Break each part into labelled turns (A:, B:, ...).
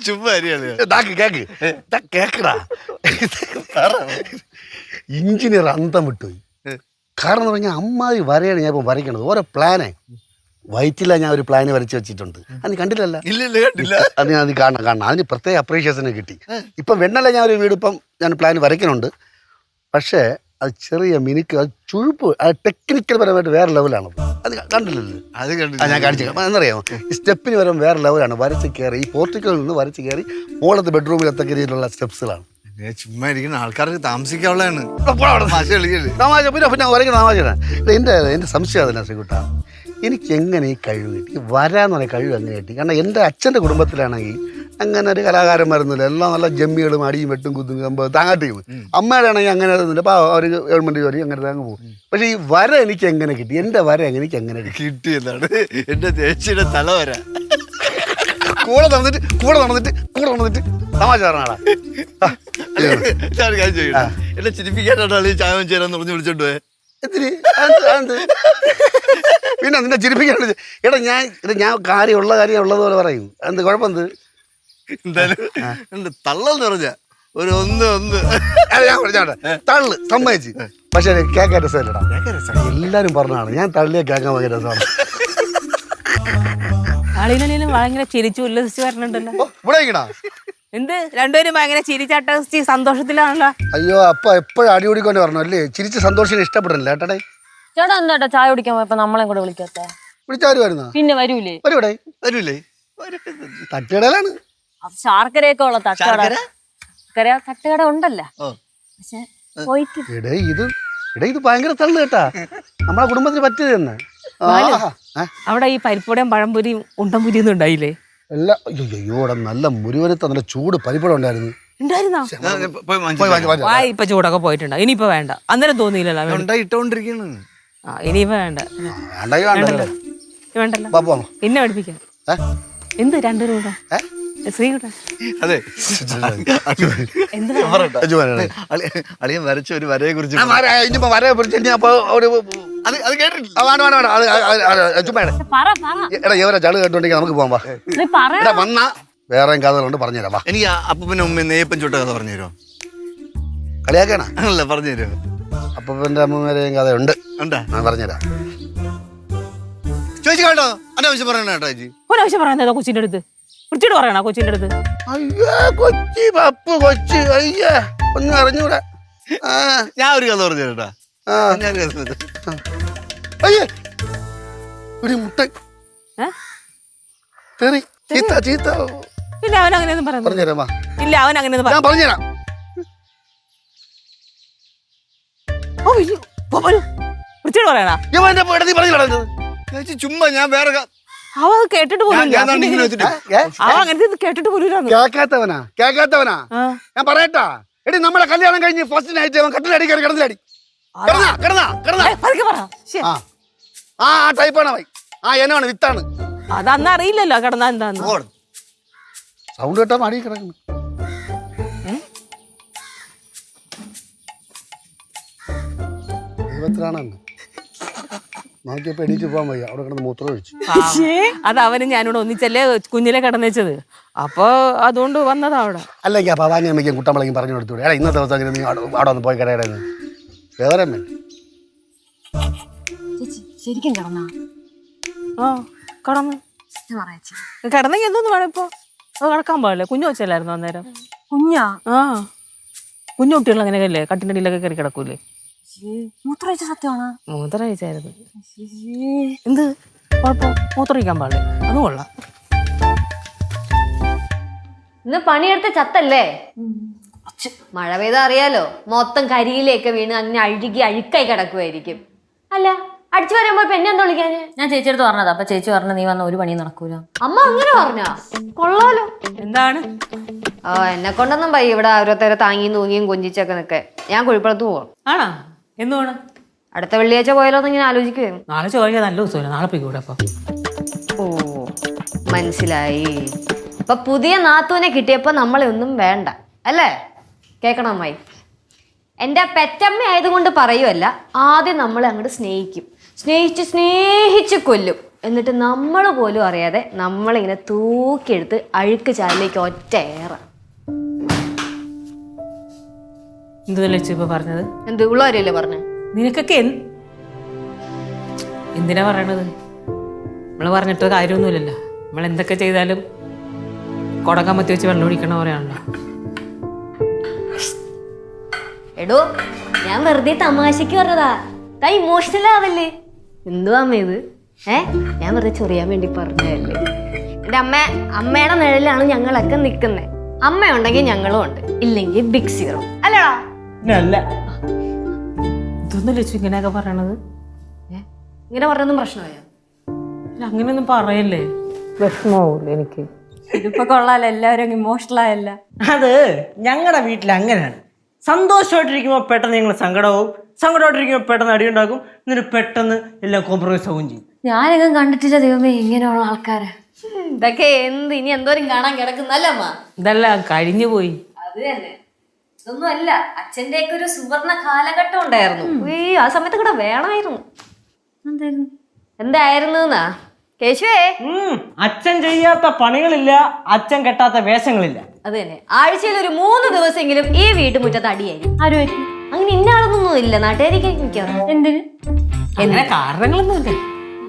A: ചുമ്മാ
B: കേക്കടാ. എഞ്ചിനീയർ അന്തം വിട്ടുപോയി. കാരണം എന്ന് പറഞ്ഞാൽ അമ്മാതി വരെയാണ് ഞാൻ ഇപ്പം വരയ്ക്കണത്. ഓരോ പ്ലാനേ വൈറ്റില്ല. ഞാൻ ഒരു പ്ലാന് വരച്ച് വെച്ചിട്ടുണ്ട്. അത് കണ്ടില്ലല്ലോ?
A: കണ്ടില്ല.
B: അത് കാണണം. അതിന് പ്രത്യേക അപ്രീഷിയേഷന് കിട്ടി. ഇപ്പം വെണ്ണല്ല ഞാൻ ഒരു വീട് ഇപ്പം ഞാൻ പ്ലാൻ വരയ്ക്കുന്നുണ്ട്. പക്ഷേ അത് ചെറിയ മിനുക്ക്, അത് ചുഴുപ്പ്, അത് ടെക്നിക്കൽ പരമായിട്ട് വേറെ ലെവലാണ്. അത് കണ്ടില്ലല്ലോ?
A: അത് കണ്ടില്ല.
B: ഞാൻ കാണിച്ചേക്കാം. എന്നറിയാമോ, ഈ സ്റ്റെപ്പിന് വരാൻ വേറെ ലെവലാണ്. വരച്ച് കയറി ഈ പോർട്ടിക്കലിൽ നിന്ന് വരച്ച് കയറി മുകളത്തെ ബെഡ്റൂമിലെത്ത രീതിയിലുള്ള സ്റ്റെപ്സിലാണ്.
A: ചുമ്മാ ഇരിക്കുന്ന ആൾക്കാർക്ക് താമസിക്കാനുള്ളതാണ്.
B: പിന്നെ വരയ്ക്കുന്ന തമാശയാണ്. എൻ്റെ സംശയം അതല്ല ശ്രീകുട്ട, എനിക്ക് എങ്ങനെ ഈ കഴിവ് കിട്ടി? വരാന്ന് പറഞ്ഞ കഴിവ് എങ്ങനെ കിട്ടി? കാരണം എൻ്റെ അച്ഛൻ്റെ കുടുംബത്തിലാണെങ്കിൽ അങ്ങനെ ഒരു കലാകാരൻ വരുന്നില്ല. എല്ലാം നല്ല ജമ്മികളും അടിയും വെട്ടും കുത്തും താങ്ങാട്ട് പോകും. അമ്മയുടെ ആണെങ്കിൽ അങ്ങനെ വരുന്നില്ല. അപ്പോൾ അവർ ഗവൺമെൻറ് ജോലി അങ്ങനെ താങ്ങ് പോകും. പക്ഷേ ഈ വര എനിക്ക് എങ്ങനെ കിട്ടി? എൻ്റെ വര എനിക്ക് എങ്ങനെ
A: കിട്ടിയതാണ് എൻ്റെ ചേച്ചിയുടെ തല വര.
B: കൂടെ നടന്നിട്ട് തമാശ പറഞ്ഞാടാ.
A: എന്നെ ചിരിപ്പിക്കാനാണ് ഈ ചായ ചേരാന്ന് പറഞ്ഞ് വിളിച്ചോണ്ട് പോയെ.
B: പിന്നെ നിന്നെ ചിരിപ്പിക്കാൻ എടാ ഞാൻ കാര്യമുള്ള കാര്യം ഉള്ളതുപോലെ പറയും. എന്ത് കുഴപ്പമെന്ത്?
A: എന്തായാലും തള്ളെന്ന് പറഞ്ഞ ഒരു ഒന്ന്
B: ഞാൻ പറഞ്ഞാട്ടെ, തള്ളു സമ്മതിച്ച്. പക്ഷെ കേൾക്കാൻ രസമല്ലടാ. എല്ലാരും പറഞ്ഞാണ് ഞാൻ തള്ളിയെ കേൾക്കാൻ ഭയങ്കര രസമാണ്.
C: ഭയങ്കര ചിരിച്ചു ഉല്ലസിച്ച് വരണുണ്ടല്ലോ.
B: ഇവിടെ
C: എന്ത് രണ്ടുപേരും ഭയങ്കര ചിരിച്ചാട്ടി സന്തോഷത്തിലാണല്ലോ.
B: അയ്യോ അപ്പൊ എപ്പോഴും അടി കൂടിക്കൊണ്ട് പറഞ്ഞു അല്ലേ? ചിരിച്ച് സന്തോഷം ഇഷ്ടപ്പെടില്ല ഏട്ടടേ.
C: ചേട്ടാ എന്താ ചായ കുടിക്കാൻ പോയപ്പോ നമ്മളെ കൂടെ വിളിക്കാത്ത?
B: വിളിച്ചാരുമായിരുന്നോ?
C: പിന്നെ വരൂലേ?
B: വരൂലേ? തട്ടുകടയിലാണ്.
C: ശാർക്കരയൊക്കെ ഉള്ള തട്ടുകട ഉണ്ടല്ലോ. പക്ഷെ പോയിട്ട്
B: ഇത് ഭയങ്കര തള്ളു കേട്ടാ. നമ്മളെ കുടുംബത്തിന് പറ്റിയത് തന്നെ.
C: അവിടെ ഈ പരിപ്പുടയും പഴംപൊരിയും ഉണ്ടംപൊരിയും ഒന്നും ഉണ്ടായില്ലേ?
B: എല്ലാം അയ്യോടെ നല്ല മുരുവനത്തെ നല്ല ചൂട് പരിപ്പടം ഉണ്ടായിരുന്നു.
C: ഇപ്പൊ ചൂടൊക്കെ പോയിട്ടുണ്ടോ? ഇനിയിപ്പോ വേണ്ട. അന്നേരം തോന്നിയില്ലല്ലോ. ഇനിയിപ്പോ വേണ്ട. വേണ്ടല്ലോ. പിന്നെ പഠിപ്പിക്കാം. എന്ത് രണ്ടുപേരും കൂടെ ശ്രീകുട്ട?
A: അതെ,
B: അളിയൻ വരച്ച ഒരു വരയെ കുറിച്ച് ചള് കേട്ടോണ്ടെങ്കിൽ നമുക്ക് പോകാം. വന്നാ വേറെ കഥകളുണ്ട്, പറഞ്ഞുതരാം.
A: എനിക്ക് അപ്പൂപ്പന്റെ ഉമ്മ നെയ്യപ്പൻ ചുട്ട കഥ പറഞ്ഞുതരോ?
B: കളിയാക്കണ
A: അല്ല, പറഞ്ഞുതരോ?
B: അപ്പൂപ്പന്റെ അമ്മമാരെയും കഥയുണ്ട്, ഞാൻ പറഞ്ഞുതരാം.
A: ചോദിച്ചു കേട്ടോ, അനാവശ്യം പറയണ കേട്ടോ ചേച്ചി.
C: ഒരാവശ്യം പറയുന്നതോ കൊച്ചിന്റെ അടുത്ത്? കുറിച്ചിട്ട് പറയണ കൊച്ചിന്റെ അടുത്ത്?
B: അയ്യോ കൊച്ചി പപ്പു കൊച്ചി, അയ്യേ ഒന്നും അറിഞ്ഞൂടാ.
A: ഞാൻ ഒരു കഥ പറഞ്ഞു കേട്ടാ.
B: അയ്യേ ഒരു മുട്ടൻ ചീത്ത.
C: ഇല്ല, അവൻ അങ്ങനെയൊന്നും
B: പറഞ്ഞുതരാം.
C: ഇല്ല, അവൻ അങ്ങനെയൊന്നും
B: പറഞ്ഞുതരാം.
C: കുറിച്ചിട്ട് പറയണ
A: ചേച്ചി ചുമ്മാ. ഞാൻ വേറെ
C: അവ കേട്ടിട്ട് പോലും കേട്ടിട്ട് പോലും
B: കേക്കാത്തവനാ. ഞാൻ പറയട്ടാ, എടി നമ്മളെ കല്യാണം കഴിഞ്ഞ് ഫസ്റ്റ് നൈറ്റ് അവൻ കട്ടിലടി കയറി കിടന്നിലടി. ആ ടൈപ്പാണ് അവൻ. എനാണ് വിത്താണ്.
C: അതന്ന് അറിയില്ലല്ലോ കിടന്നാ എന്താന്ന്.
B: സൗണ്ട് കേട്ടാ മടി കിടക്കുന്നു. നോക്കിയപ്പോ എണീറ്റ് പോകാൻ വയ്യ. അവിടെ കിടന്ന് മൂത്രം ഒഴിച്ചു.
C: അത് അവന് ഞാനിവിടെ ഒന്നിച്ചല്ലേ കുഞ്ഞിലെ കിടന്നുവെച്ചത്. അപ്പൊ അതുകൊണ്ട് വന്നതാ അവിടെ.
B: അല്ലെങ്കിൽ അപ്പൊ അവാനി അമ്മയ്ക്കും കുട്ടമ്പളക്കും പറഞ്ഞു കൊടുത്തൂടെ? ഇന്നത്തെ ദിവസം നീ അവിടെ ഒന്ന് പോയി കടയുടെ വേറെ
D: ശരിക്കും കിടന്നാ?
C: കിടന്നെങ്കിൽ എന്തോന്ന് വേണം ഇപ്പൊ? അത് കിടക്കാൻ പാടില്ലേ? കുഞ്ഞു വെച്ചല്ലായിരുന്നു അന്നേരം?
D: കുഞ്ഞാ?
C: കുഞ്ഞു കുട്ടികൾ അങ്ങനെയല്ലേ കട്ടിനടിയിലൊക്കെ കയറി കിടക്കൂലേ?
D: മൂത്രമൊഴിച്ച സത്യമാണ്?
C: മൂത്രമൊഴിച്ചായിരുന്നു. എന്ത് കുഴപ്പം? മൂത്രമൊഴിക്കാൻ പാടില്ലേ? അത് കൊള്ളാം.
E: ഇന്ന് പണിയെടുത്ത ചത്തല്ലേ? മഴ പെയ്താ അറിയാലോ, മൊത്തം കരിയിലേക്ക് വീണ് അങ്ങനെ അഴുക്കായി കിടക്കുമായിരിക്കും. അല്ല, അടിച്ചു വരുമ്പോ പിന്നെ എന്താ വിളിക്കാന്?
D: ഞാൻ ചേച്ചിയെടുത്ത് പറഞ്ഞതാ. അപ്പൊ ചേച്ചി പറഞ്ഞു നീ വന്ന ഒരു പണി നടക്കൂല.
E: അമ്മ അങ്ങനെ പറഞ്ഞാ? കൊള്ളാലോ.
C: എന്താണ്?
E: എന്നെ കൊണ്ടൊന്നും പയ്യ ഇവിടെ ഓരോരുത്തരെ താങ്ങിയും തൂങ്ങിയും കൊഞ്ചിച്ചൊക്കെ നിൽക്കെ. ഞാൻ കുഴിപ്പുറത്ത് പോവാം.
C: ആണോ? എന്ന് വേണം?
E: അടുത്ത വെള്ളിയാഴ്ച പോയാലോന്ന് ഇങ്ങനെ ആലോചിക്കുവായിരുന്നു.
C: നാളെ ചോദിക്കാൻ നല്ല ദിവസമല്ല, നാളെ പോയിക്കൂടെ? അപ്പൊ
E: മനസ്സിലായി. അപ്പൊ പുതിയ നാത്തൂനെ കിട്ടിയപ്പോ നമ്മളെ ഒന്നും വേണ്ട അല്ലേ? കേക്കണം അമ്മായി, എൻ്റെ പെറ്റമ്മ ആയതുകൊണ്ട് പറയുമല്ല, ആദ്യം നമ്മളെ അങ്ങോട്ട് സ്നേഹിക്കും. സ്നേഹിച്ച് കൊല്ലും. എന്നിട്ട് നമ്മൾ പോലും അറിയാതെ നമ്മളിങ്ങനെ തൂക്കിയെടുത്ത് അഴുക്ക് ചാലിലേക്ക് ഒറ്റ ഏറ.
C: എന്ത് ലച്ചു ഇപ്പൊ പറഞ്ഞത്?
E: എന്ത് ഉള്ളവരല്ലേ പറഞ്ഞ?
C: നിനക്കൊക്കെ എന്തിനാ പറയണത്? നമ്മള് പറഞ്ഞിട്ട് കാര്യമൊന്നുമില്ലല്ലോ. നമ്മൾ എന്തൊക്കെ ചെയ്താലും കൊടക്കാൻ പറ്റി വെച്ച് വെള്ളം ഒഴിക്കണ പോലെയാണല്ലോ.
E: എടോ, ഞാൻ വെറുതെ തമാശക്ക് പറഞ്ഞതാ. താ ഇമോഷണൽ ആവല്ലേ. എന്തുവാ അമ്മ ഇത്? ഞാൻ വെറുതെ ചൊറിയാൻ വേണ്ടി പറഞ്ഞതല്ലേ. എൻ്റെ അമ്മയുടെ നിഴലാണ് ഞങ്ങളൊക്കെ നിൽക്കുന്നത്. അമ്മയുണ്ടെങ്കിൽ ഞങ്ങളും ഉണ്ട്, ഇല്ലെങ്കിൽ ബിഗ് സീറോ. അല്ലടാ?
C: ഇതൊന്നും ലച്ചു ഇങ്ങനെയൊക്കെ പറയണത്?
E: ഇങ്ങനെ പറഞ്ഞൊന്നും പ്രശ്നമായോ?
C: അങ്ങനെയൊന്നും പറയല്ലേ, വിഷമാവൂല എനിക്ക്.
D: ഇതിപ്പോ കൊള്ളാലോ, എല്ലാവരും ഇമോഷണൽ ആയല്ല.
F: അത് ഞങ്ങളുടെ വീട്ടിൽ അങ്ങനെയാണ്. സന്തോഷമായിട്ടിരിക്കുമ്പോൾ പെട്ടെന്ന് ഞങ്ങൾ സങ്കടവും, സങ്കടമായിട്ടിരിക്കുമ്പോൾ പെട്ടെന്ന് അടിയുണ്ടാക്കും, എന്നിട്ട് പെട്ടെന്ന് എല്ലാം കോംപ്രമൈസ് ആവുകയും ചെയ്യും.
D: ഞാനെങ്ങും കണ്ടിട്ടില്ല ദൈവമേ ഇങ്ങനെയുള്ള ആൾക്കാരെ.
E: ഇതൊക്കെ ഇനി എന്തോരം കാണാൻ കിടക്കുന്നല്ല അമ്മ.
C: ഇതെല്ലാം കഴിഞ്ഞു പോയി.
E: അത് തന്നെ. ഇതൊന്നും അല്ല, അച്ഛൻ്റെ ഒക്കെ ഒരു സുവർണ കാലഘട്ടം ഉണ്ടായിരുന്നു. ആ സമയത്ത് കൂടെ വേണമായിരുന്നു. എന്തായിരുന്നു എന്നാ കേശുവേ?
F: അച്ഛൻ ചെയ്യാത്ത പണികളില്ല, അച്ഛൻ കെട്ടാത്ത വേഷങ്ങളില്ല.
E: അത് തന്നെ. ആഴ്ചയിൽ ഒരു 3 ദിവസമെങ്കിലും ഈ വീട്ടുമുറ്റത്ത് അടിയായിരിക്കും.
D: ആരും
E: അങ്ങനെ ഇന്നാളൊന്നും ഇല്ല, നാട്ടുകാരിക്ക് മിക്കവാറും.
D: എന്തിന്?
C: അങ്ങനെ കാരണങ്ങളൊന്നുമില്ല,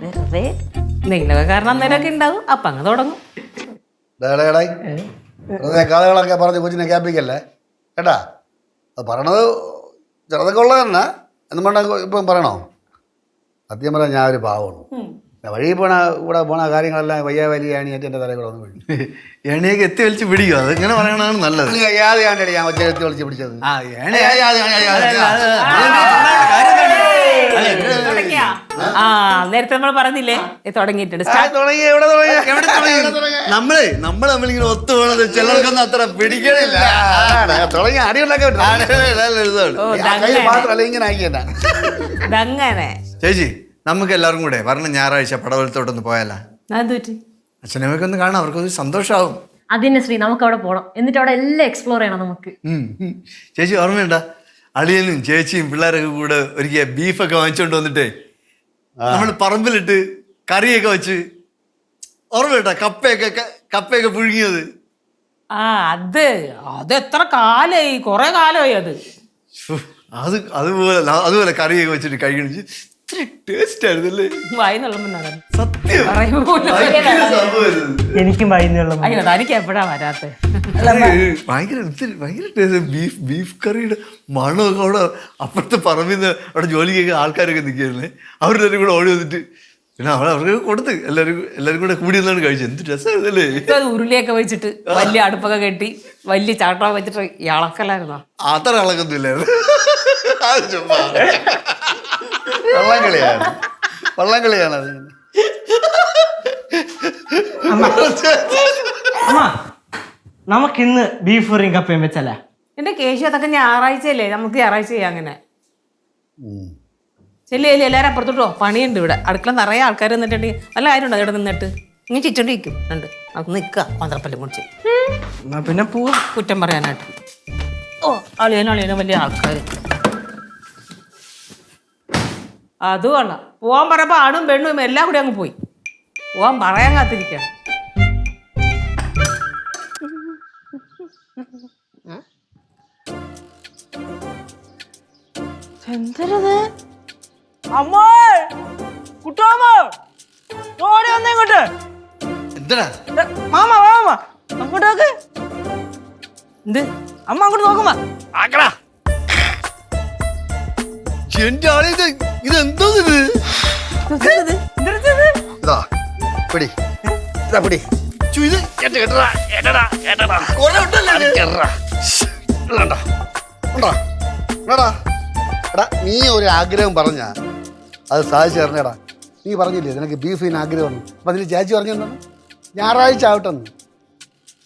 E: വെറുതെ
C: എന്തെങ്കിലുമൊക്കെ കാരണം അന്നേരമൊക്കെ ഉണ്ടാവും. അപ്പൊ അങ്ങ് തുടങ്ങും.
B: കഥകളൊക്കെ പറഞ്ഞ് കൊച്ചിനെ കേൾപ്പിക്കല്ലേ കേട്ടാ. അത് പറയണത് ചെറുതൊക്കെ ഉള്ളത് തന്നെ എന്നും വേണ്ട ഇപ്പം പറയണോ? സത്യം പറഞ്ഞാൽ ഞാൻ ഒരു പാവമാണ്. വഴി കൂടെ പോണ കാര്യങ്ങളെല്ലാം വയ്യ വലിയ ഏണിയായിട്ട് എൻ്റെ തലയിൽ കൂടെ വന്ന് വീഴും.
A: എണിയൊക്കെ എത്തി വലിച്ച് പിടിക്കുക, അതെങ്ങനെ പറയണതാണ് നല്ലത്.
B: യാതെ കണ്ടടി ഞാൻ ഒച്ച എത്തി വിളിച്ച് പിടിച്ചത്.
C: നേരത്തെ നമ്മൾ പറഞ്ഞില്ലേ തുടങ്ങിയിട്ടുണ്ട്.
A: നമ്മള് നമ്മളിങ്ങനെ ഒത്തു പോണത് ചിലർക്കൊന്നും അത്ര പിടിക്കണില്ല.
B: തുടങ്ങി അടിയുണ്ടാക്കി മാത്രമല്ല ഇങ്ങനെ ആക്കിയല്ല.
C: അങ്ങനെ
A: ചേച്ചി, നമുക്ക് എല്ലാവർക്കും കൂടെ പറഞ്ഞ ഞായറാഴ്ച പടവലത്തോട്ടൊന്ന് പോയാലാ? അച്ഛനമ്മയൊക്കെ ഒന്ന് കാണാം, അവർക്കൊരു സന്തോഷമാവും.
D: അതിന് ശ്രീ, നമുക്ക് അവിടെ പോകണം. എന്നിട്ട് അവിടെ എല്ലാം എക്സ്പ്ലോർ ചെയ്യണം നമുക്ക്.
A: ചേച്ചി ഓർമ്മയുണ്ട, അളിയനും ചേച്ചിയും പിള്ളേരൊക്കെ കൂടെ ഒരിക്കൽ ബീഫൊക്കെ വാങ്ങിച്ചോണ്ട് വന്നിട്ടേ നമ്മൾ പറമ്പിലിട്ട് കറിയൊക്കെ വെച്ച് ഓർമ്മയുണ്ട? കപ്പയൊക്കെ പുഴുങ്ങിയത്.
C: അത് എത്ര കാലായി, കൊറേ കാലമായി അത്.
A: അതുപോലെ കറിയൊക്കെ വെച്ചിട്ട് കഴിക്കണ ടേസ്റ്റ് ആയിരുന്നല്ലേ. സത്യം
F: എനിക്കും വൈകുന്നേരം
C: തനിക്ക് എപ്പോഴാ വരാത്ത?
A: ഭയങ്കര ബീഫ് കറിയുടെ മണമൊക്കെ അവിടെ അപ്പുറത്തെ പറമ്പിൽ നിന്ന് അവിടെ ജോലിക്കൊക്കെ ആൾക്കാരൊക്കെ നിൽക്കുകയായിരുന്നേ. അവരുടെ കൂടെ ഓടി വന്നിട്ട് പിന്നെ അവർക്ക് കൊടുത്ത് എല്ലാവരും കൂടെ കൂടി നിന്നാണ് കഴിച്ചത്. എന്ത് രസമായിരുന്നല്ലേ.
C: ഉരുളിയൊക്കെ വെച്ചിട്ട് വലിയ അടുപ്പൊക്കെ കെട്ടി വലിയ ചാട്ടം വെച്ചിട്ട് ഇളക്കലായിരുന്നോ?
A: അത്ര ഇളക്കൊന്നുമില്ലായിരുന്നു.
B: വള്ളംകളിയാണ് അത്.
F: നമുക്കിന്ന് ബീഫ് കറിയും കപ്പയും വെച്ചല്ലേ?
C: എന്റെ കേശു, അതൊക്കെ ഞായറാഴ്ചയല്ലേ, നമുക്ക് ഞായറാഴ്ച ചെയ്യാം. അങ്ങനെ ചെല്ലി എല്ലാവരും അപ്പുറത്തോട്ടോ, പണിയുണ്ട് ഇവിടെ. അടുക്കള നിറയെ ആൾക്കാർ നിന്നിട്ടുണ്ടെങ്കിൽ വല്ല കാര്യമുണ്ടോ ഇവിടെ നിന്നിട്ട്? ഇങ്ങനെ ചിറ്റോണ്ടിരിക്കും ഉണ്ട്. നമുക്ക് നിൽക്കുക പന്ത്രപ്പല്ലം കുടിച്ച്.
F: പിന്നെ പോവാ
C: കുറ്റം പറയാനായിട്ട്. അളിയനോ വലിയ ആൾക്കാർ. അത് കൊള്ളാം. പോവാൻ പറഞ്ഞപ്പോ ആണും പെണ്ണും എല്ലാം കൂടി അങ്ങ് പോയി. പോവാൻ പറയാൻ കാത്തിരിക്കണം.
F: എന്തരത്? അമ്മ കുട്ടാമ്മ ഓടി വന്നേ ഇങ്ങോട്ട്.
A: എന്താ
F: മാമ അങ്ങോട്ടേക്ക്.
C: എന്ത്?
F: അമ്മ അങ്ങോട്ട് നോക്കുമ്പോ ആക്കടാ.
A: എന്റെ ആളെ ഇതെന്തോ ഇത്?
B: ഇതാ പിടി, ഇതാ പിടി. എടാ, നീ ഒരു ആഗ്രഹം പറഞ്ഞ അത് സാധിച്ചു തരണേടാ. നീ പറഞ്ഞില്ലേ നിനക്ക് ബീഫിന് ആഗ്രഹം. അപ്പം അതിൽ ചേച്ചി പറഞ്ഞെന്താണ്? ഞായറാഴ്ച ആവട്ടെന്ന്.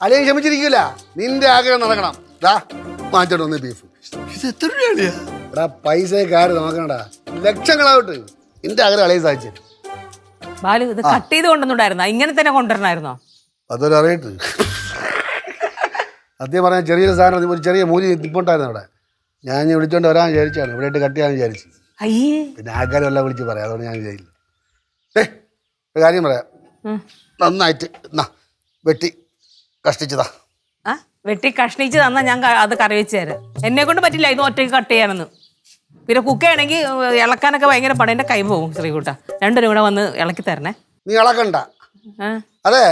B: അല്ലെങ്കിൽ ക്ഷമിച്ചിരിക്കില്ല, നിന്റെ ആഗ്രഹം നടക്കണം. ദാ വാങ്ങിച്ചോണ്ട് വന്ന് ബീഫ്.
A: ഇത് എത്ര രൂപയാളിയാ?
B: എടാ, പൈസയൊക്കെ ആര് നോക്കണടാ, ലക്ഷങ്ങളാവട്ടെ. നിന്റെ ആഗ്രഹം അളയും സാധിച്ചു.
C: ബാലു, ഇത് കട്ട് ചെയ്ത് കൊണ്ടുവന്നുണ്ടായിരുന്നോ? ഇങ്ങനെ തന്നെ കൊണ്ടുവരണമായിരുന്നോ?
B: അതൊരു അറിയിട്ട്. സത്യം പറഞ്ഞാൽ ചെറിയൊരു സാധനം, ഒരു ചെറിയ മൂലി നിൽപ്പുണ്ടായിരുന്നു അവിടെ. ഞാൻ വിളിച്ചോണ്ട് വരാൻ വിചാരിച്ചാണ്, ഇവിടെ ഇട്ട് കട്ട് ചെയ്യാൻ വിചാരിച്ചു.
C: അയ്യേ,
B: പിന്നെ ആൾക്കാരും എല്ലാം വിളിച്ച് പറയാം, അതുകൊണ്ട് ഞാൻ വിചാരിച്ചില്ല. ഒരു കാര്യം പറയാം, നന്നായിട്ട് എന്നാ വെട്ടി കഷ്ടിച്ചതാ.
C: ആ വെട്ടി കഷ്ണിച്ച് തന്നാൽ ഞാൻ അത് കറി വെച്ച് തരാം. എന്നെ കൊണ്ട് പറ്റില്ല ഇത് ഒറ്റയ്ക്ക് കട്ട് ചെയ്യാനൊന്ന്. പിന്നെ കുക്ക് ചെയ്യണമെങ്കിൽ ഇളക്കാനൊക്കെ ഭയങ്കര പടം, എൻ്റെ കൈ പോകും. ശ്രീകുട്ട രണ്ടുപേരും കൂടെ വന്ന് ഇളക്കി തരണേ.
B: നീ ഇളക്കണ്ട. അതെ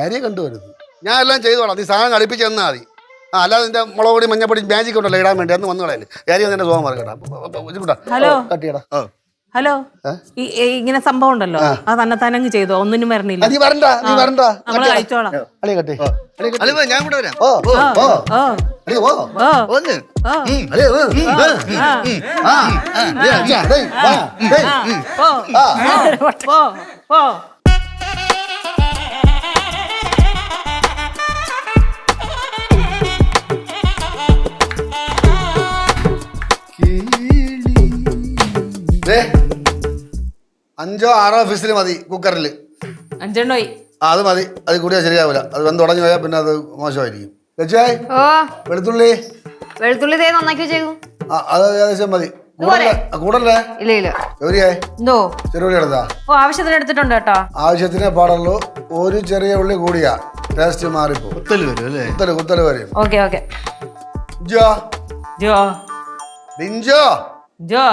B: ഏരിയ കണ്ടുവരുത്, ഞാൻ എല്ലാം ചെയ്തോളാം. നീ സാധനം കളിപ്പിച്ച് തന്നാൽ മതി. അല്ലാതെ നിന്റെ മുളക് പൊടി മഞ്ഞപ്പൊടി മാജിക് ഉണ്ടല്ലോ ഇടാൻ വേണ്ടി അന്ന് വന്നു കളയല്ലേ. ഏരിയ നിന്റെ സോമം മറക്കട്ടാ.
C: ഹലോ
B: കട്ടിയടാ.
C: ഹലോ, ഇങ്ങനെ സംഭവം ഉണ്ടല്ലോ, അത് തന്നെത്താനങ്ങ് ചെയ്തോ, ഒന്നിനും വരണില്ല.
B: നീ വരണ്ട, നീ വരണ്ട,
C: നമ്മള് കഴിച്ചോളാം.
B: അളി കട്ടി.
A: അല്ല ഞാൻ കൂടെ വരാം.
B: ഓ
C: ഓ ഓ
B: അളി ഓ
A: ഒന്ന്
C: ഓ
B: അളി
C: പോ പോ.
B: അഞ്ചോ ആറോ ഫിസിൽ മതി കുക്കറിൽ.
C: 5 എണ്ണമായി.
B: അത് മതി, അത് കൂടിയാൽ ശരിയാവില്ല. അത് വെന്ത് ഉടഞ്ഞു പോയാൽ പിന്നെ അത് മോശമായിരിക്കും. ലക്ഷ്യായി
E: ഓ
B: വെളുത്തുള്ളി
E: വെളുത്തുള്ളി തേ നന്നാക്കി വെച്ചേക്കും.
B: അത് ഏകദേശം മതി. കൂടല്ലേ
E: ഇല്ല ഇല്ല.
B: ജോലിയായി
D: എന്തോ
B: ചെറുള്ളി എടുത്താ?
D: ഓ ആവശ്യത്തിന് എടുത്തിട്ടുണ്ട് കേട്ടോ.
B: ആവശ്യത്തിനേ പാടുള്ളൂ. ഒരു ചെറിയ ഉള്ളി കൂടിയാ ടേസ്റ്റ് മാറിപ്പോ.
A: കുത്തല് വരും അല്ലേ?
B: കുത്തല് വരും.
D: Okay okay.
C: ജോ
B: ഇഞ്ചോ
C: ജോ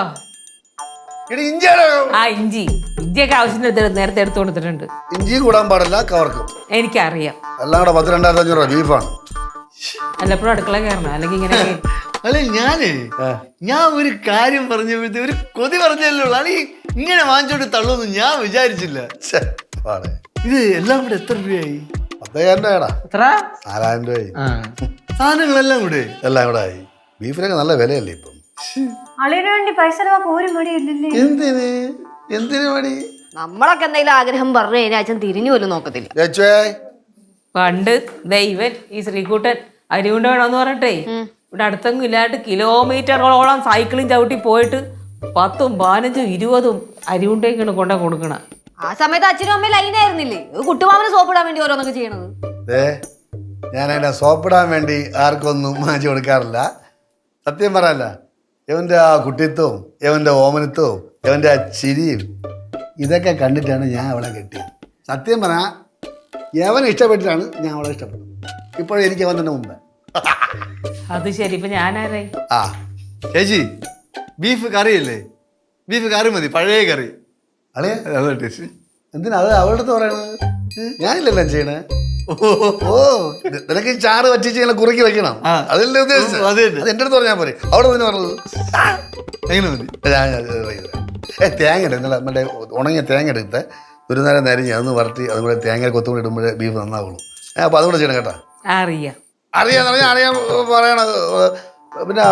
B: ഇടി ഇഞ്ചിയാണ്.
C: ആ ഇഞ്ചിയൊക്കെ ആവശ്യത്തിന് നേരത്തെ എടുത്തു കൊടുത്തിട്ടുണ്ട്.
B: ഇഞ്ചി കൂടാൻ പാടില്ല, കവർക്കും.
C: എനിക്കറിയാം.
B: എല്ലാം കൂടെ 10,2,500 രൂപ ബീഫാണ്.
C: വല്ലപ്പോഴും അടുക്കള കയറണം, അല്ലെങ്കിൽ ഇങ്ങനെ
A: അല്ലെ ഞാൻ ഒരു കാര്യം പറഞ്ഞപ്പോഴത്തെ ഒരു കൊതി പറഞ്ഞല്ലോ. അളി ഇങ്ങനെ വാങ്ങിച്ചോണ്ട് തള്ളുന്നു ഞാൻ വിചാരിച്ചില്ല. ഇത് എല്ലാം കൂടെ എത്ര രൂപയായി?
B: 10,000 രൂപയാടാ.
F: എത്ര?
B: 4,000 രൂപയായി.
A: സാധനങ്ങളെല്ലാം കൂടെ
B: എല്ലാം കൂടെ ആയി. ബീഫിനൊക്കെ നല്ല വിലയല്ലേ ഇപ്പം.
D: അളിയന് വേണ്ടി പൈസ ചെലവാക്കാൻ ഒരു മടിയില്ലല്ലേ?
B: എന്തിനു മടി?
E: നമ്മളൊക്കെ എന്തെങ്കിലും ആഗ്രഹം പറഞ്ഞു കഴിഞ്ഞാൽ അച്ഛൻ തിരിഞ്ഞു പോലും നോക്കത്തില്ല.
C: പണ്ട് ദൈവൻ ഈ ശ്രീകുട്ടൻ അരി കൊണ്ട് വേണമെന്ന് പറഞ്ഞിട്ടേ ഇവിടെ അടുത്തെങ്കിലും ഇല്ലാണ്ട് കിലോമീറ്ററുകളോളം സൈക്കിളും ചവിട്ടി പോയിട്ട് 10, 15, 20 അരി ഉണ്ടേക്കാണ് കൊണ്ട കൊടുക്കണം.
E: ആ സമയത്ത് അച്ഛനും അമ്മയും ലൈനായിരുന്നില്ലേ? കുട്ടുമാമന് സോപ്പിടാൻ വേണ്ടി ഓരോന്നൊക്കെ ചെയ്യണത്.
B: ഞാൻ അതിനെ സോപ്പിടാൻ വേണ്ടി ആർക്കൊന്നും മാറ്റി കൊടുക്കാറില്ല. സത്യം പറയല്ല, ഇവൻ്റെ ആ കുട്ടിത്വവും ഇവൻ്റെ ഓമനത്വവും ഇവൻ്റെ ആ ചിരിയും ഇതൊക്കെ കണ്ടിട്ടാണ് ഞാൻ അവളെ കെട്ടിയത്. സത്യം പറഞ്ഞാൽ യവനെ ഇഷ്ടപ്പെട്ടിട്ടാണ് ഞാൻ അവളെ ഇഷ്ടപ്പെട്ടത്. ഇപ്പോഴും എനിക്ക് അവൻ തന്നെ മുമ്പ്.
C: അത് ശരി, ഇപ്പൊ ഞാനാരായി?
B: ആ
A: ചേച്ചി ബീഫ് കറിയല്ലേ? ബീഫ് കറി മതി, പഴയ കറി.
B: അളേ
A: അതാ ടേസ്റ്റ്.
B: എന്തിനാ അത് അവളുടെ അടുത്ത് പറയണത്? ഞാനില്ലല്ലോ ചെയ്യണേ. ഓ നിനക്ക് ചാറ് വറ്റിച്ച് ഇങ്ങനെ കുറുക്കി വെക്കണം, അതല്ലേ ഉദ്ദേശിച്ചത്? അത് എൻ്റെ അടുത്ത് പറഞ്ഞാൽ പോരെ. അവിടെ തന്നെ പറഞ്ഞത്
A: എങ്ങനെ മതി?
B: തേങ്ങ ഇടുന്നില്ല, മറ്റേ ഉണങ്ങിയ തേങ്ങ എടുത്ത് ഒരു നേരം നരിഞ്ഞ് അതൊന്ന് വരട്ടി അതും കൂടെ തേങ്ങ കൊത്തുകൂടി ഇടുമ്പോഴേ ബീഫ് നന്നാവുള്ളൂ. അപ്പോൾ അതുകൂടെ ചെയ്യണം കേട്ടോ.
C: അറിയാം
B: അറിയാൻ പറയണത്. പിന്നെ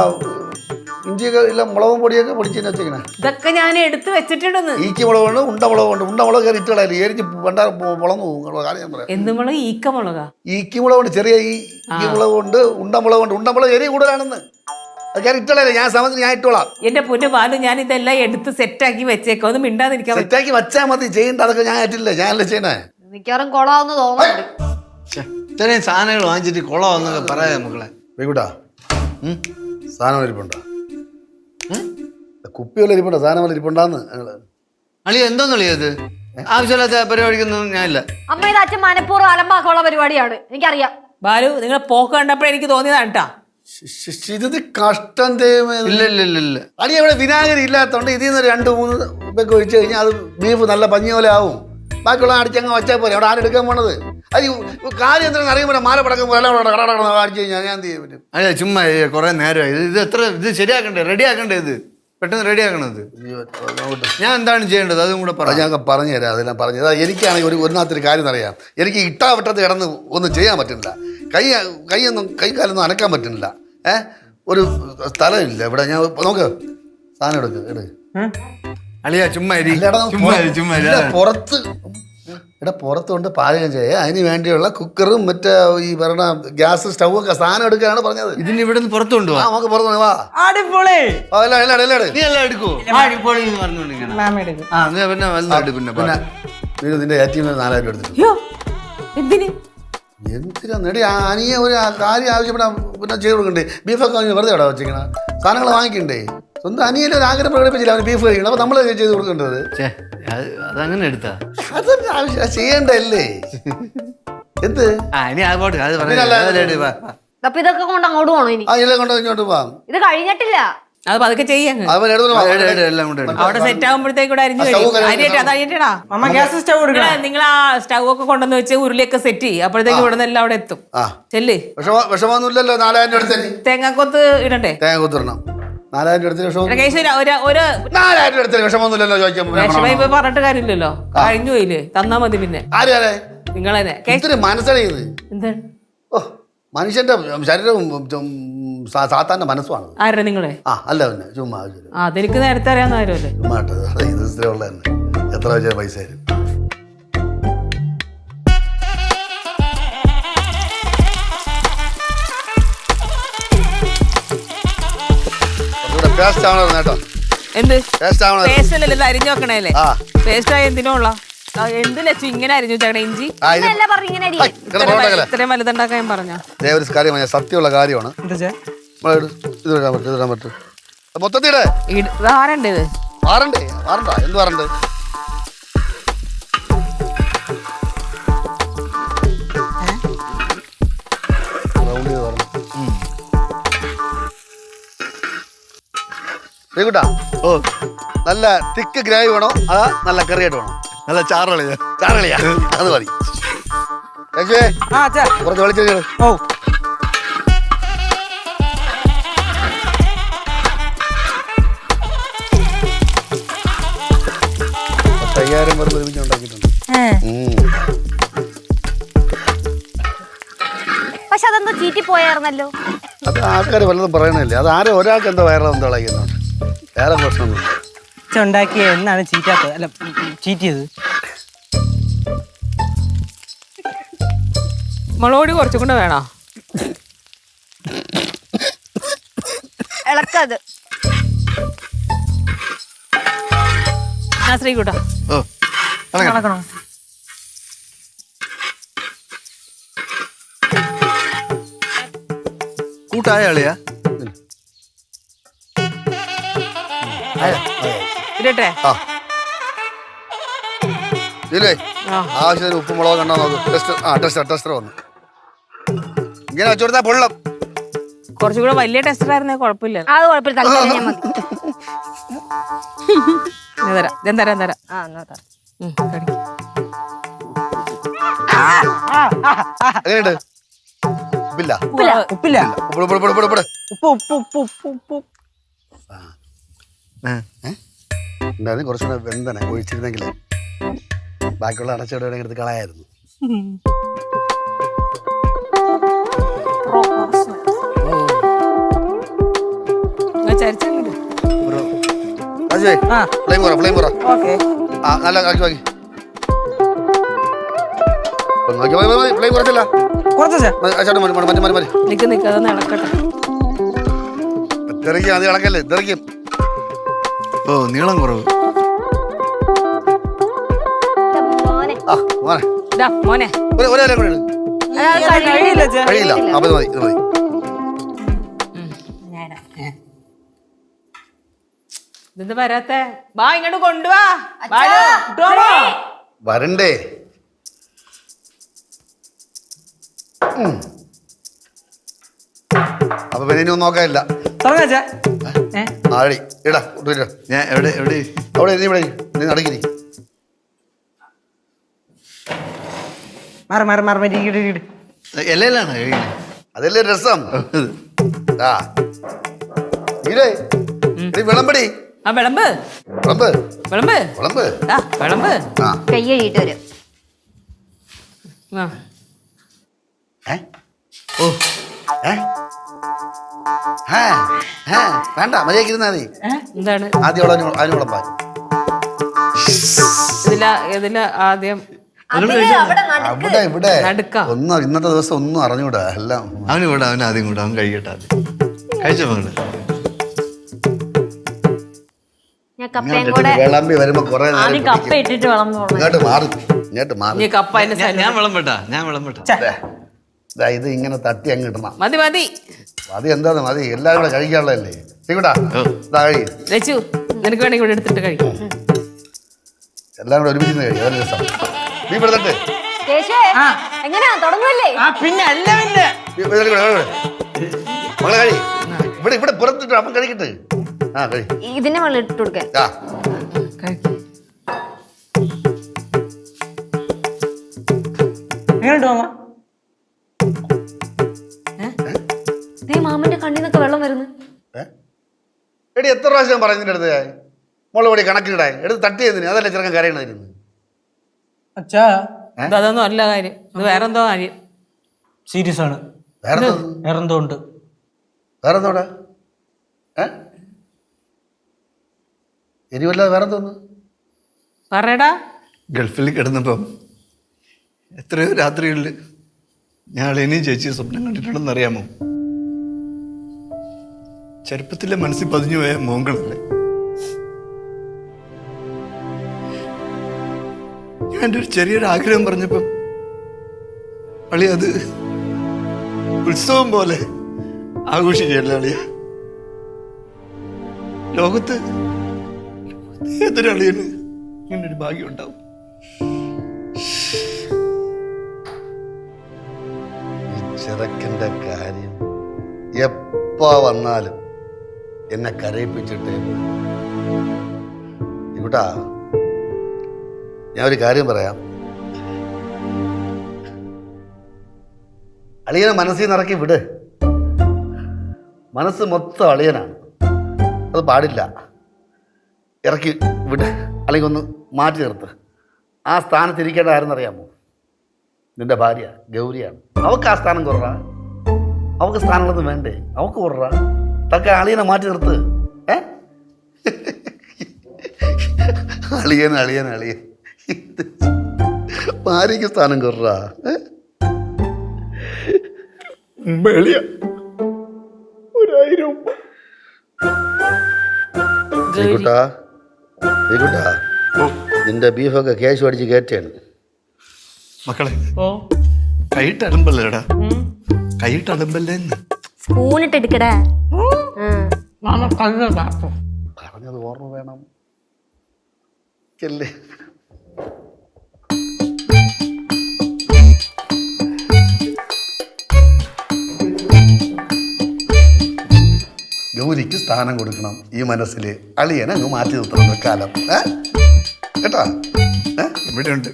B: ഇഞ്ചിയൊക്കെ ഇല്ല, മുളകും പൊടിയൊക്കെ പൊടിച്ച് വെച്ചിങ്ങനെ.
C: ഇതൊക്കെ ഞാൻ എടുത്ത് വെച്ചിട്ടുണ്ടെന്ന്.
B: ഈക്കി മുളകുണ്ട്, ഉണ്ടമുളക് കയറി ഇട്ടളായി എരിഞ്ഞ് പണ്ടാ മുളന്നു പോകും. കാര്യം പറയാം.
C: എന്ത് മുളക്? ഈക്ക മുളകാ?
B: ഈക്കി മുളകുണ്ട്, ചെറിയ ഈ മുളകുണ്ട്, ഉണ്ടമുളക് എരി കൂടുതലാണെന്ന്. അത് കയറി ഇട്ടളല്ലേ. ഞാൻ സമയത്ത് ഞാൻ ഇട്ടോളാം.
C: എന്റെ പൊന്നു ബാലു, ഞാൻ ഇതെല്ലാം എടുത്ത് സെറ്റാക്കി വെച്ചേക്കാം, ഒന്നും മിണ്ടാതിരിക്കാൻ.
B: സെറ്റാക്കി വെച്ചാൽ മതി, ചെയ്യേണ്ട അതൊക്കെ ഞാൻ ആയിട്ടില്ല, ഞാനല്ലേ ചെയ്യണേ.
E: മിക്കവാറും കൊളാവുന്ന തോന്നുന്നുണ്ട്.
A: ഇത്രയും സാധനങ്ങൾ വാങ്ങിച്ചിട്ട് കൊളാവെന്നൊക്കെ പറയാം മക്കളെ.
B: വേക്കൂട്ടാ സാധനം ഇരിപ്പുണ്ടോ? കുപ്പി വല്ല ഇരിപ്പുണ്ടോ? സാധനം വല്ല ഇരിപ്പുണ്ടാന്ന്
A: അളി എന്തോന്ന് അളിയത്? ആവശ്യമില്ലാത്ത പരിപാടിക്കൊന്നും ഞാനില്ല.
E: അമ്മ ഇത് അച്ഛൻ മനഃപൂർവ്വം അലമ്പാക്കാനുള്ള പരിപാടിയാണ്, എനിക്കറിയാം.
C: ബാലു, നിങ്ങൾ പോക്ക് കണ്ടപ്പോഴേ എനിക്ക് തോന്നിയതാണ് കേട്ടാ.
B: ഇത് കഷ്ടം ദൈവമേ.
A: ഇല്ല
B: അടി അവിടെ വിനാഗിരി ഇല്ലാത്തതുകൊണ്ട് ഇതിൽ നിന്ന് 2-3 ഇതൊക്കെ ഒഴിച്ചു കഴിഞ്ഞാൽ അത് ബീഫ് നല്ല പഞ്ഞി പോലെ ആവും. ബാക്കിയുള്ള അടിച്ചങ്ങ് വെച്ചാൽ പോലെ. അവിടെ ആരെടുക്കാൻ പോണത്? അത് കാര്യം എന്തെങ്കിലും അറിയുമ്പോൾ മാല പടക്കം അടിച്ചു കഴിഞ്ഞാൽ ഞാൻ എന്ത് ചെയ്യാൻ പറ്റും?
A: അല്ല ചുമ്മാ കുറെ നേരമായി ഇത് ശരിയാക്കണ്ടേ, റെഡിയാക്കണ്ടേ? ഇത് പെട്ടെന്ന് റെഡിയാക്കണത്. ഞാൻ എന്താണ് ചെയ്യേണ്ടത് അതും കൂടെ പറഞ്ഞു.
B: ഞാൻ പറഞ്ഞുതരാം, അതെല്ലാം പറഞ്ഞത്. എനിക്കാണെങ്കിൽ ഒന്നാത്തൊരു കാര്യം അറിയാം. എനിക്ക് ഇട്ടാവട്ടത്ത് കിടന്ന് ഒന്നും ചെയ്യാൻ പറ്റുന്നില്ല. കൈ കാലൊന്നും അനക്കാൻ പറ്റുന്നില്ല. ഒരു സ്ഥലമില്ല ഇവിടെ. ഞാൻ നോക്ക്, സാധനം എടുക്ക്.
A: അളിയാ ചുമ്മാ
B: പുറത്തുകൊണ്ട് പാചകം ചെയ്യാം. അതിന് വേണ്ടിയുള്ള കുക്കറും മറ്റേ ഈ പറയണ ഗ്യാസ് സ്റ്റൗവൊക്കെ സാധനം എടുക്കാനാണ് പറഞ്ഞത്.
A: ഇതിന് ഇവിടെ നിന്ന് പുറത്തു കൊണ്ടുപോവാ.
B: നമുക്ക് പുറത്തു വാ.
F: അടിപൊളി.
A: നീ എല്ലാം എടുക്കോ? അടിപൊളി എന്ന് പറഞ്ഞോണ്ടിരിക്കണം.
B: പിന്നെ നിന്റെ ATM 4,000 എടുത്തിട്ട് എന്തിനാ നേടി അനിയ ഒരു കാര്യം ആവശ്യപ്പെടാൻ പിന്നെ ചെയ്ത് കൊടുക്കണ്ടേ? ബീഫൊക്കെ വെറുതെ ഇവിടെ വെച്ചിരിക്കണം. സാധനങ്ങൾ വാങ്ങിക്കണ്ടേ? സ്വന്തം അനിയൻ്റെ ഒരു ആഗ്രഹം പ്രകടിപ്പിച്ചില്ല, അവന് ബീഫ് കഴിക്കണം. അപ്പൊ നമ്മൾ ചെയ്ത് കൊടുക്കേണ്ടത്.
A: ഛേ, അതങ്ങനെ എടുത്താ
B: അതൊന്നും ആവശ്യം ചെയ്യണ്ടല്ലേ? എന്ത്
A: ഇനി അങ്ങോട്ട് അത്
E: അപ്പൊ ഇതൊക്കെ കൊണ്ട് അങ്ങോട്ട് പോണോ ഇനി?
B: ആ ഇല്ല കൊണ്ട് ഇങ്ങോട്ട് പോവാം.
E: ഇത് കഴിഞ്ഞിട്ടില്ല.
C: അത് പതുക്കെ ചെയ്യാൻ
B: അവൻ
A: എല്ലാം കൂടെ
C: അവിടെ സെറ്റ് ആകുമ്പോഴത്തേക്കൂടെ അരിഞ്ഞു അരിയട്ടാ.
F: അമ്മ ഗ്യാസ് സ്റ്റവ് കൊടുക്കണം.
C: നിങ്ങൾ ആ സ്റ്റവ് ഒക്കെ കൊണ്ടുവന്ന് വെച്ച് ഉരുളിയൊക്കെ സെറ്റ് ചെയ്യും. അപ്പോഴത്തേക്ക് ഇവിടെ നിന്ന് എല്ലാം അവിടെ എത്തും. ചെല്ല്.
B: വിഷമൊന്നുമില്ലല്ലോ. 4000 രൂപ എടുത്തേ.
C: തേങ്ങാക്കൊത്ത് ഇടണ്ടേ?
B: തേങ്ങ കുത്തിരണം. 4000 രൂപ എടുത്തേ. വിഷമം
C: കേശു ഒരു
B: 4000 രൂപ എടുത്തേ. വിഷമൊന്നുമില്ലല്ലോ ചോദിക്കാൻ.
C: വിഷമം ഇപ്പൊ പറഞ്ഞിട്ട് കാര്യമില്ലല്ലോ. കഴിഞ്ഞു പോയില്ലേ? തന്നാ മതി. പിന്നെ
B: ആരെ
C: നിങ്ങൾ തന്നെ
B: ഇത്തിരി മനസ്സറിയത്.
C: എന്താണ്?
B: ഓ മനുഷ്യന്റെ ശരീരവും സാത്താന്റെ മനസ്സുമാണ്.
C: ആരുടെ നിങ്ങളെ?
B: അല്ല പിന്നെ ചുമ്മാ
C: അതെനിക്ക് നേരത്തെ അറിയാവുന്ന കാര്യമല്ലേ.
B: ചുമ്മാ ഇത് സ്ഥിരമുള്ള തന്നെ. എത്ര വെച്ചാൽ പൈസ തരും. പേസ്റ്റ് ആവണോ കേട്ടോ?
C: എന്ത്
B: പേസ്റ്റ് ആവണോ?
C: പേസ്റ്റ് അല്ലല്ലോ, ഇത് അരിഞ്ഞു വെക്കണേല്ലേ? പേസ്റ്റ് ആയി എന്തിനുള്ള എന്ത് ലച്ചു ഇങ്ങനെ അരിഞ്ഞു വെച്ചേക്കണേ? ഇഞ്ചി ഇത്രയും വലുതുണ്ടാക്കാൻ ഞാൻ പറഞ്ഞോ?
B: ഒരു കാര്യം സത്യമുള്ള കാര്യമാണ്. മൊത്തത്തിടെ
C: ആരണ്ട് ഇത്
B: വാറണ്ടേ? വാറണ്ട എന്ത് വാറണ്ട്? ൂട്ടാ ഓ നല്ല തിക്ക് ഗ്രേവി വേണോ അതാ നല്ല കറിയായിട്ട് വേണോ?
A: നല്ല ചാറളിയാ.
B: ചാറളിയാ അത് മതി. കുറച്ച് വെളിച്ചെണ്ണ.
F: ഓ
B: 5000 പേർക്ക് ഒരുമിച്ച് ഉണ്ടാക്കിയിട്ടുണ്ട്.
E: പക്ഷെ അതെന്തോ ചീറ്റി പോയായിരുന്നല്ലോ.
B: അത് ആൾക്കാർ വല്ലതും പറയണല്ലേ. അത് ആരും ഒരാൾക്ക് എന്തോ വയറെന്തോ ഇളകുന്നുണ്ട്. വേറെ പ്രശ്നമൊന്നും
F: ഉണ്ടാക്കിയ എന്നാണ് ചീറ്റാത്തത്? അല്ല ചീറ്റിയത്.
C: മുളക് കുറച്ചും കൂടെ വേണോ?
E: ഇളക്കത്
C: ശ്രീകൂട്ടാ.
A: ഓ
C: കണക്കണോ?
A: കൂട്ടായ ആളിയാ
C: ഇരട്ടെ.
B: ആവശ്യത്തിന് ഉപ്പും മുളക് കണ്ടോ നോക്ക്. ടെസ്റ്റർ വന്നു. ഇങ്ങനെ വെച്ചുകൊടുത്താ പൊള്ളം.
C: കുറച്ചുകൂടെ വലിയ ടെസ്റ്റർ ആയിരുന്നേ കുഴപ്പമില്ല.
E: അത് കുഴപ്പമില്ല. തരാം
B: എങ്ങനെയുണ്ട്? ഉപ്പില്ല.
F: ഉപ്പില്ല.
B: ഉപ്പ് ഉണ്ടായിരുന്നു. കുറച്ചുകൂടെ വെന്തനെ ഒഴിച്ചിരുന്നെങ്കിൽ ബാക്കിയുള്ള അടച്ചോടെ എടുത്ത് കളയായിരുന്നു. നല്ല ഫ്ലെയിം കുറച്ചല്ല. തെറിക്കും അത് ഇളക്കല്ലേ? തെറിക്കും.
A: ഓ നീളം കുറവ്.
C: മോനെ
B: കഴിയില്ല. അത് മതി. ഇത് മതി.
C: ഇതെന്ത് വരാത്തെ? വാ ഇങ്ങോട്ട് കൊണ്ടുവാ.
B: വരണ്ടേ? അപ്പൊ പിന്നെ ഇനിയൊന്നും നോക്കാനില്ല. ആഴി ഇടാ.
A: ഞാൻ എവിടെ
B: അവിടെ ഇവിടെ നീ നടക്കി.
A: എല്ലാം കഴിക്കണേ.
B: അതല്ലേ രസം. വിളമ്പടി.
C: വിളമ്പ്.
E: കയ്യഴിയിട്ട് വരും.
B: വേണ്ട മര്യാദക്ക് ഇരുന്നാ മതി.
C: എന്താണ്
B: ആദ്യം അതിന് വിളമ്പാൻ.
C: ആദ്യം
B: അവിടെ ഇവിടെ ഒന്നും ഇന്നത്തെ ദിവസം ഒന്നും അറിഞ്ഞൂടാ. എല്ലാം
A: അവന് കൂടെ. അവൻ ആദ്യം കൂടെ. അവൻ കഴിക്കട്ടെ. ആദ്യം കഴിച്ചോ മകള്?
B: വിളമ്പി വരുമ്പോ കൊറേ
D: കപ്പ ഇട്ടിട്ട്
B: ഇങ്ങോട്ട് മാറി. ഇങ്ങോട്ട് മാറി.
A: ഞാൻ വിളമ്പട്ടാ.
B: ഇത് ഇങ്ങനെ തട്ടി അങ്ങ് ഇടണം.
C: മതി
B: മതി എന്താന്ന് മതി എല്ലാവരും കൂടെ കഴിക്കാനുള്ളതല്ലേ ശ്രീകുട്ടാ ഇതാ കഴി
C: ലച്ചു നിനക്ക് വേണമെങ്കിൽ ഇവിടെ എടുത്തിട്ട് കഴിക്കും
B: എല്ലാം കൂടെ ഒരുമിച്ച് കഴിയും അതൊരു രസം നീ പെടുത്തട്ടെ
E: എങ്ങനെയാ തുടങ്ങുമല്ലേ
F: ആ പിന്നെ അല്ല പിന്നെ
B: മകളെ കഴി ഇവിടെ ഇവിടെ പുറത്തിട്ട് അപ്പം കഴിക്കട്ടെ ആ കഴി
E: ഇതിന്റെ മുകളിൽ ഇട്ട് കൊടുക്കാൻ
B: ആ
C: കഴിക്കും
F: എങ്ങനെയുണ്ട് മാമ
E: ദേ മാമന്റെ കണ്ണിൽ നിന്നൊക്കെ വെള്ളം വരുന്നു
B: എടി എത്ര പ്രാവശ്യം പറഞ്ഞതിൻ്റെ അടുത്ത് മോള് കൂടി കണക്കിടാൻ എടുത്ത് തട്ടിയതിന് അതല്ലേ ചെറുക്കൻ കരയണമായിരുന്നു
F: അച്ഛാ
C: അതൊന്നും അല്ല കാര്യം ഇത് വേറെന്തോ കാര്യം
F: സീരിയസ് ആണ്
B: വേറെ
F: വേറെന്തോ ഉണ്ട്
B: വേറെന്തോടാ എരിവല്ലാതെ വേറെന്തോന്ന്
C: പറയടാ
A: ഗൾഫിൽ കിടന്നപ്പം എത്രയോ രാത്രികളിൽ ഞാൻ അളിയനെയും ചേച്ചിയും സ്വപ്നം കണ്ടിട്ടുണ്ടെന്ന് അറിയാമോ? ചെറുപ്പത്തിലെ മനസ്സിൽ പതിഞ്ഞു പോയ മോങ്ങളല്ലേ. ഞാൻ എൻ്റെ ഒരു ചെറിയൊരു ആഗ്രഹം പറഞ്ഞപ്പം അളിയ അത് ഉത്സവം പോലെ ആഘോഷിക്കുകയല്ലേ അളിയ. ലോകത്ത് ഏതൊരു അളിയന് ഇങ്ങനൊരു ഭാഗ്യം ഉണ്ടാവും.
B: ചെറുക്കൻ്റെ കാര്യം എപ്പോ വന്നാലും എന്നെ കരയിപ്പിച്ചിട്ട് ഇവിടാ ഞാൻ ഒരു കാര്യം പറയാം. അളിയനെ മനസ്സിൽ നിറക്കി വിട്. മനസ്സ് മൊത്തം അളിയനാണ്, അത് പാടില്ല. ഇറക്കി വിട്, അല്ലെങ്കിൽ ഒന്ന് മാറ്റി നിർത്ത്. ആ സ്ഥാനത്തിരിക്കേണ്ട ആരെന്നറിയാമോ? നിന്റെ ഭാര്യ ഗൗരിയാണ്. അവൾക്ക് ആ സ്ഥാനം കുററാ, അവൾക്ക് സ്ഥാനങ്ങളൊന്നും വേണ്ടേ? അവൾക്ക് കുററാ. തക്ക അളിയനെ മാറ്റി നിർത്ത്. അളിയൻ അളിയൻ അളിയൻ ഭാര്യയ്ക്ക് സ്ഥാനം കുററാ. ശ്രീകുട്ടാ ശ്രീകുട്ടാ, നിന്റെ ബീഫൊക്കെ ക്യാഷ് അടിച്ച് കയറ്റാണ്.
A: മക്കളെ
F: ഓ
A: കൈയിട്ടടുമ്പല്ലേടാ, കൈയിട്ടടുമ്പല്ലേന്ന്
E: സ്പൂണിട്ട് എടുക്കടാ.
F: മാമ കല്ല് കാത്തു
B: പറഞ്ഞത് ഓർമ്മ വേണം അല്ലേ? ഗൗരിക്ക് സ്ഥാനം കൊടുക്കണം ഈ മനസ്സിൽ. അളിയനെ അങ്ങ് മാറ്റി നിർത്തണം കാലം. കേട്ടാ?
A: ഇവിടെ ഉണ്ട്.